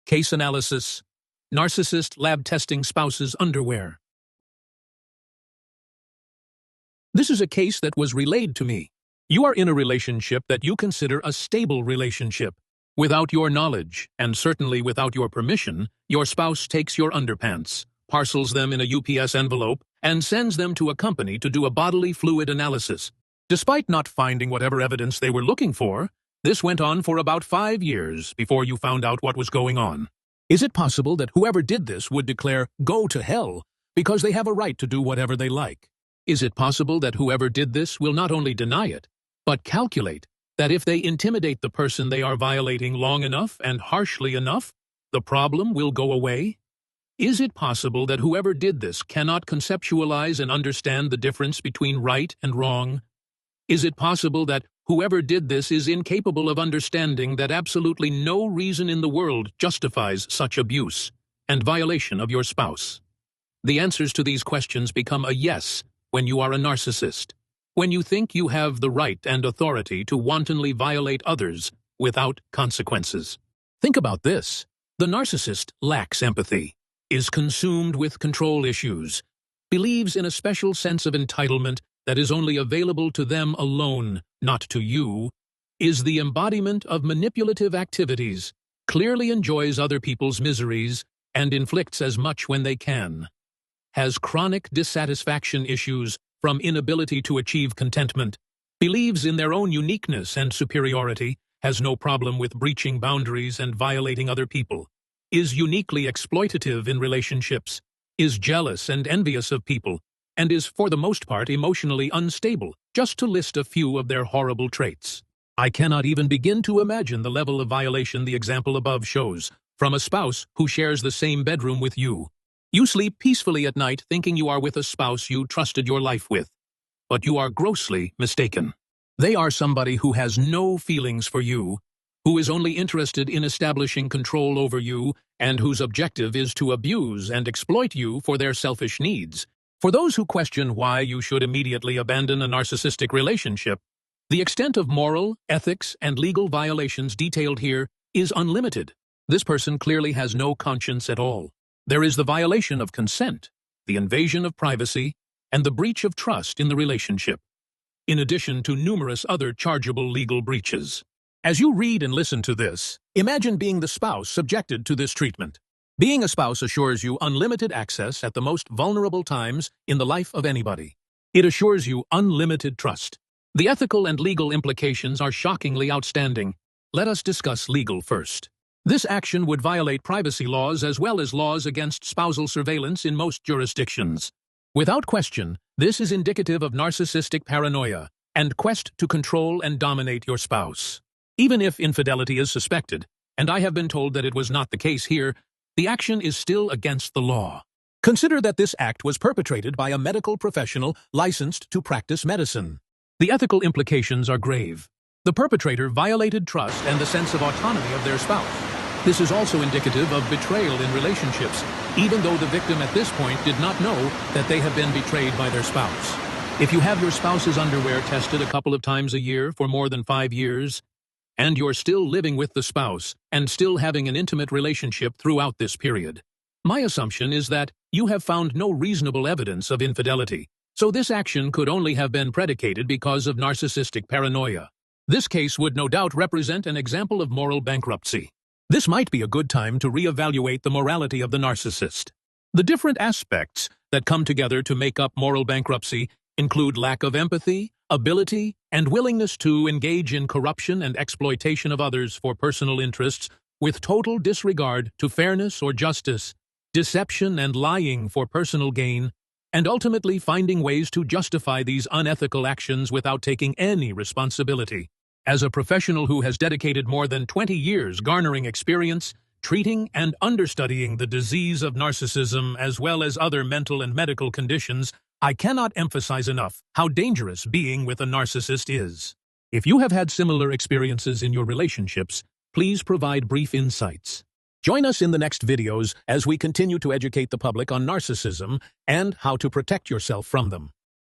Case analysis. Narcissist lab testing spouse's underwear. This is a case that was relayed to me. You are in a relationship that you consider a stable relationship. Without your knowledge, and certainly without your permission, your spouse takes your underpants, parcels them in a UPS envelope, and sends them to a company to do a bodily fluid analysis. Despite not finding whatever evidence they were looking for, this went on for about 5 years before you found out what was going on. Is it possible that whoever did this would declare, "Go to hell," because they have a right to do whatever they like? Is it possible that whoever did this will not only deny it, but calculate that if they intimidate the person they are violating long enough and harshly enough, the problem will go away? Is it possible that whoever did this cannot conceptualize and understand the difference between right and wrong? Is it possible that whoever did this is incapable of understanding that absolutely no reason in the world justifies such abuse and violation of your spouse? The answers to these questions become a yes when you are a narcissist, when you think you have the right and authority to wantonly violate others without consequences. Think about this. The narcissist lacks empathy, is consumed with control issues, believes in a special sense of entitlement that is only available to them alone, not to you, is the embodiment of manipulative activities, clearly enjoys other people's miseries, and inflicts as much when they can, has chronic dissatisfaction issues from inability to achieve contentment, believes in their own uniqueness and superiority, has no problem with breaching boundaries and violating other people, is uniquely exploitative in relationships, is jealous and envious of people, and is for the most part emotionally unstable, just to list a few of their horrible traits. I cannot even begin to imagine the level of violation the example above shows, from a spouse who shares the same bedroom with you. You sleep peacefully at night thinking you are with a spouse you trusted your life with, but you are grossly mistaken. They are somebody who has no feelings for you, who is only interested in establishing control over you, and whose objective is to abuse and exploit you for their selfish needs. For those who question why you should immediately abandon a narcissistic relationship, the extent of moral, ethics, and legal violations detailed here is unlimited. This person clearly has no conscience at all. There is the violation of consent, the invasion of privacy, and the breach of trust in the relationship, in addition to numerous other chargeable legal breaches. As you read and listen to this, imagine being the spouse subjected to this treatment. Being a spouse assures you unlimited access at the most vulnerable times in the life of anybody. It assures you unlimited trust. The ethical and legal implications are shockingly outstanding. Let us discuss legal first. This action would violate privacy laws as well as laws against spousal surveillance in most jurisdictions. Without question, this is indicative of narcissistic paranoia and quest to control and dominate your spouse. Even if infidelity is suspected, and I have been told that it was not the case here, the action is still against the law. Consider that this act was perpetrated by a medical professional licensed to practice medicine. The ethical implications are grave. The perpetrator violated trust and the sense of autonomy of their spouse. This is also indicative of betrayal in relationships, even though the victim at this point did not know that they have been betrayed by their spouse. If you have your spouse's underwear tested a couple of times a year for more than 5 years, and you're still living with the spouse and still having an intimate relationship throughout this period, my assumption is that you have found no reasonable evidence of infidelity, so this action could only have been predicated because of narcissistic paranoia. This case would no doubt represent an example of moral bankruptcy. This might be a good time to reevaluate the morality of the narcissist. The different aspects that come together to make up moral bankruptcy include lack of empathy, ability, and willingness to engage in corruption and exploitation of others for personal interests with total disregard to fairness or justice, deception and lying for personal gain, and ultimately finding ways to justify these unethical actions without taking any responsibility. As a professional who has dedicated more than 20 years garnering experience, treating and understudying the disease of narcissism as well as other mental and medical conditions, I cannot emphasize enough how dangerous being with a narcissist is. If you have had similar experiences in your relationships, please provide brief insights. Join us in the next videos as we continue to educate the public on narcissism and how to protect yourself from them.